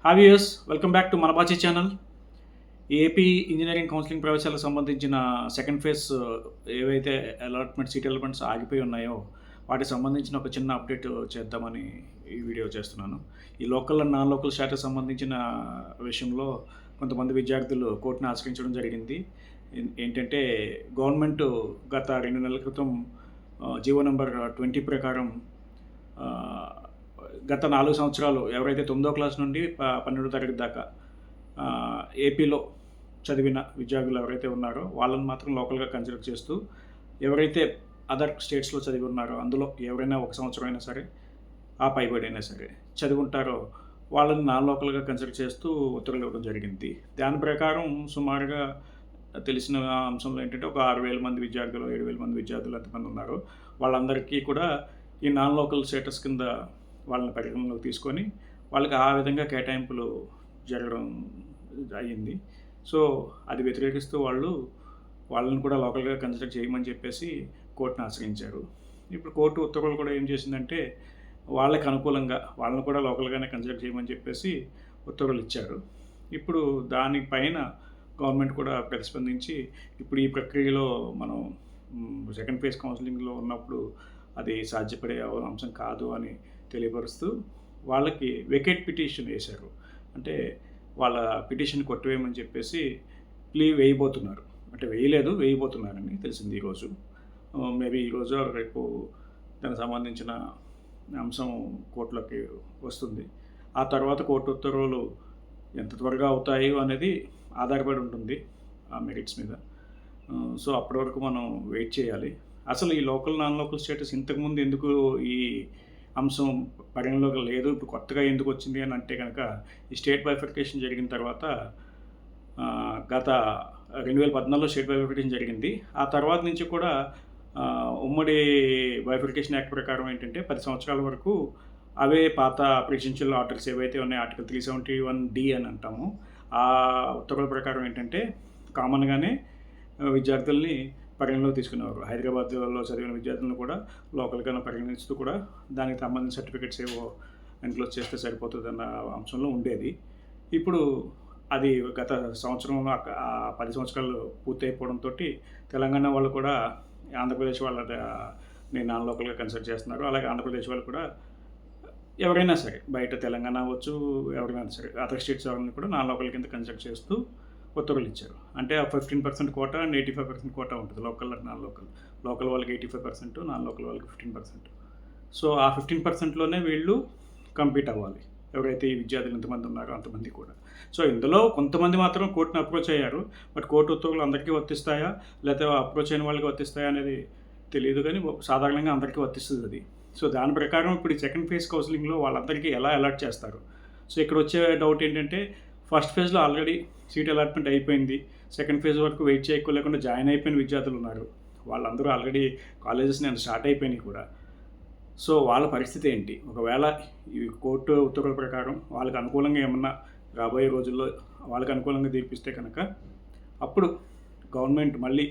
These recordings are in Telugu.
హావియర్స్ వెల్కమ్ బ్యాక్ టు మనబాచి ఛానల్. ఏపీ ఇంజనీరింగ్ కౌన్సిలింగ్ ప్రవేశాలకు సంబంధించిన సెకండ్ ఫేజ్ ఏవైతే సీట్ అలాట్మెంట్స్ ఆగిపోయి ఉన్నాయో వాటికి సంబంధించిన ఒక చిన్న అప్డేట్ చేద్దామని ఈ వీడియో చేస్తున్నాను. ఈ local and non local status సంబంధించిన విషయంలో కొంతమంది విద్యార్థులు కోర్టును ఆశ్రయించడం జరిగింది. ఏంటంటే గవర్నమెంట్ గత 2 నెలల క్రితం జీవో నెంబర్ 20 ప్రకారం గత 4 సంవత్సరాలు ఎవరైతే 9వ క్లాస్ నుండి 12వ తరగతి దాకా ఏపీలో చదివిన విద్యార్థులు ఎవరైతే ఉన్నారో వాళ్ళని మాత్రం లోకల్గా కన్సిడర్ చేస్తూ, ఎవరైతే అదర్ స్టేట్స్లో చదివి ఉన్నారో అందులో ఎవరైనా 1 సంవత్సరం అయినా సరే ఆ పైబడి అయినా సరే చదివి ఉంటారో వాళ్ళని నాన్ లోకల్గా కన్సిడర్ చేస్తూ ఉత్తర్వులు ఇవ్వడం జరిగింది. దాని ప్రకారం సుమారుగా తెలిసిన అంశంలో ఏంటంటే ఒక 6,000 మంది విద్యార్థులు 7,000 మంది విద్యార్థులు ఎంతమంది ఉన్నారో వాళ్ళందరికీ కూడా ఈ నాన్ లోకల్ స్టేటస్ కింద వాళ్ళని పరిగణలోకి తీసుకొని వాళ్ళకి ఆ విధంగా కేటాయింపులు జరగడం అయ్యింది. సో అది వ్యతిరేకిస్తూ వాళ్ళని కూడా లోకల్గా కన్సిడర్ చేయమని చెప్పేసి కోర్టును ఆశ్రయించారు. ఇప్పుడు కోర్టు ఉత్తర్వులు కూడా ఏం చేసిందంటే వాళ్ళకి అనుకూలంగా వాళ్ళని కూడా లోకల్గానే కన్సిడర్ చేయమని చెప్పేసి ఉత్తర్వులు ఇచ్చారు. ఇప్పుడు దానిపైన గవర్నమెంట్ కూడా ప్రతిస్పందించి ఇప్పుడు ఈ ప్రక్రియలో మనం సెకండ్ ఫేజ్ కౌన్సిలింగ్లో ఉన్నప్పుడు అది సాధ్యపడే అంశం కాదు అని తెలియపరుస్తూ వాళ్ళకి వెకేట్ పిటిషన్ వేశారు. అంటే వాళ్ళ పిటిషన్ కొట్టివేయమని చెప్పేసి ప్లీ వేయబోతున్నారు. అంటే వేయబోతున్నారని తెలిసింది ఈరోజు. మేబీ ఈరోజు రేపు దానికి సంబంధించిన అంశం కోర్టులోకి వస్తుంది. ఆ తర్వాత కోర్టు ఉత్తర్వులు ఎంత త్వరగా అవుతాయో అనేది ఆధారపడి ఉంటుంది ఆ మెరిట్స్ మీద. సో అప్పటి వరకు మనం వెయిట్ చేయాలి. అసలు ఈ లోకల్ నాన్ లోకల్ స్టేటస్ ఇంతకుముందు ఎందుకు ఈ అంశం పరిగణలోకి లేదు, ఇప్పుడు కొత్తగా ఎందుకు వచ్చింది అని అంటే కనుక ఈ స్టేట్ బైఫర్కేషన్ జరిగిన తర్వాత గత 2014లో స్టేట్ బైఫర్కేషన్ జరిగింది. ఆ తర్వాత నుంచి కూడా ఉమ్మడి బైఫర్కేషన్ యాక్ట్ ప్రకారం ఏంటంటే 10 సంవత్సరాల వరకు అవే పాత ప్రెసిడెన్షియల్ ఆర్డర్స్ ఏవైతే ఉన్నాయో ఆర్టికల్ 371D అని అంటాము. ఆ ఉత్తర్వుల ప్రకారం ఏంటంటే కామన్గానే విద్యార్థుల్ని పరిగణలోకి తీసుకునేవారు. హైదరాబాద్లో చదివిన విద్యార్థులను కూడా లోకల్గా పరిగణిస్తూ కూడా దానికి సంబంధించిన సర్టిఫికెట్స్ ఏవో ఎన్క్లోజ్ చేస్తే సరిపోతుందన్న అంశంలో ఉండేది. ఇప్పుడు అది గత సంవత్సరం 10 సంవత్సరాలు పూర్తయిపోవడంతో తెలంగాణ వాళ్ళు కూడా ఆంధ్రప్రదేశ్ వాళ్ళని నాన్ లోకల్గా కన్సిడర్ చేస్తున్నారు. అలాగే ఆంధ్రప్రదేశ్ వాళ్ళు కూడా ఎవరైనా సరే బయట తెలంగాణ అవ్వచ్చు, ఎవరైనా సరే అదర్ స్టేట్స్ వాళ్ళని కూడా నాన్ లోకల్ కింద కన్సిడర్ చేస్తూ ఉత్తర్వులు ఇచ్చారు. అంటే ఆ 15% కోటా అండ్ 85% కోటా ఉంటుంది లోకల్ అండ్ నాన్ లోకల్ వాళ్ళకి 85%, నాన్ లోకల్ వాళ్ళకి 15%. సో ఆ 15%లోనే వీళ్ళు కంపీట్ అవ్వాలి, ఎవరైతే ఈ విద్యార్థులు ఎంతమంది ఉన్నారో అంతమంది కూడా. సో ఇందులో కొంతమంది మాత్రం కోర్టును అప్రోచ్ అయ్యారు. బట్ కోర్టు ఉత్తర్వులు అందరికీ వర్తిస్తాయా లేకపోతే అప్రోచ్ అయిన వాళ్ళకి వర్తిస్తాయా అనేది తెలియదు, కానీ సాధారణంగా అందరికీ వర్తిస్తుంది అది. సో దాని ప్రకారం ఇప్పుడు ఈ సెకండ్ ఫేజ్ కౌన్సిలింగ్లో వాళ్ళందరికీ ఎలా అలాట్ చేస్తారు? సో ఇక్కడ వచ్చే డౌట్ ఏంటంటే ఫస్ట్ ఫేజ్లో ఆల్రెడీ సీట్ అలాట్మెంట్ అయిపోయింది, సెకండ్ ఫేజ్ వరకు వెయిట్ చేయలేకుండా జాయిన్ అయిపోయిన విద్యార్థులు ఉన్నారు. వాళ్ళందరూ ఆల్రెడీ కాలేజెస్ స్టార్ట్ అయిపోయినాయి కూడా. సో వాళ్ళ పరిస్థితి ఏంటి? ఒకవేళ ఈ కోర్టు ఉత్తర్వుల ప్రకారం వాళ్ళకి అనుకూలంగా ఏమన్నా రాబోయే రోజుల్లో వాళ్ళకి అనుకూలంగా తీర్పిస్తే కనుక అప్పుడు గవర్నమెంట్ మళ్ళీ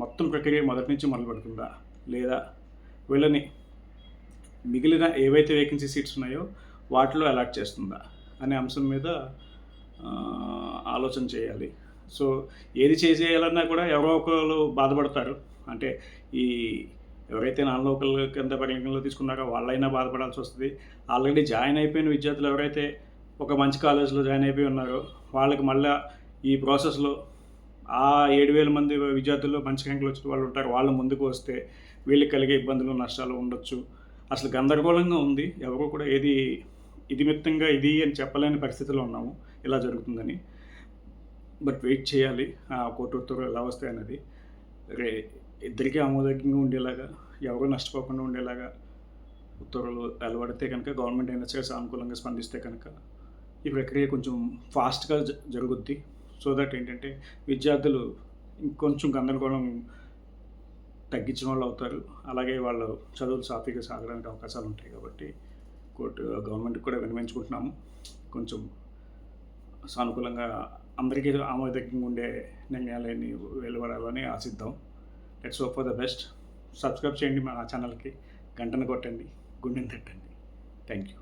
మొత్తం ప్రక్రియ మొదటి నుంచి మొదలు పెడుతుందా, లేదా వీళ్ళని మిగిలిన ఏవైతే వేకెన్సీ సీట్స్ ఉన్నాయో వాటిలో అలాట్ చేస్తుందా అనే అంశం మీద ఆలోచన చేయాలి. సో ఏది చేసేయాలన్నా కూడా ఎవరో ఒకరు బాధపడతారు. అంటే ఈ ఎవరైతే నాన్ లోకల్ కింద పరిగణలో తీసుకున్నారో వాళ్ళైనా బాధపడాల్సి వస్తుంది. ఆల్రెడీ జాయిన్ అయిపోయిన విద్యార్థులు ఎవరైతే ఒక మంచి కాలేజ్లో జాయిన్ అయిపోయి ఉన్నారో వాళ్ళకి మళ్ళీ ఈ ప్రాసెస్లో ఆ 7,000 మంది విద్యార్థుల్లో మంచి ర్యాంకులు వచ్చిన వాళ్ళు ఉంటారు. వాళ్ళు ముందుకు వస్తే వీళ్ళకి కలిగే ఇబ్బందులు నష్టాలు ఉండొచ్చు. అసలు గందరగోళంగా ఉంది. ఎవరు కూడా ఇదిమిత్తంగా ఇది అని చెప్పలేని పరిస్థితిలో ఉన్నాము ఇలా జరుగుతుందని. బట్ వెయిట్ చేయాలి ఆ కోర్టు ఉత్తర్వులు ఎలా వస్తాయి అన్నది. ఇద్దరికీ ఆమోదయోగ్యంగా ఉండేలాగా, ఎవరు నష్టపోకుండా ఉండేలాగా ఉత్తర్వులు వెలువడితే కనుక గవర్నమెంట్ అయినా సరే సానుకూలంగా స్పందిస్తే కనుక ఈ ప్రక్రియ కొంచెం ఫాస్ట్గా జరుగుద్ది. సో దట్ ఏంటంటే విద్యార్థులు ఇంకొంచెం గందరగోళం తగ్గించిన వాళ్ళు అవుతారు. అలాగే వాళ్ళు చదువులు సాఫీగా సాగడానికి అవకాశాలు ఉంటాయి. కాబట్టి గవర్నమెంట్కి కూడా విన్నవించుకుంటున్నాము, కొంచెం సానుకూలంగా అందరికీ ఆమోదయోగ్యంగా ఉండే నిర్ణయాలని వెలువడాలని ఆశిద్దాం. Let's hope for the best. Subscribe చేయండి మా ఛానల్కి, గంటను కొట్టండి, గుండెని తట్టండి. Thank you.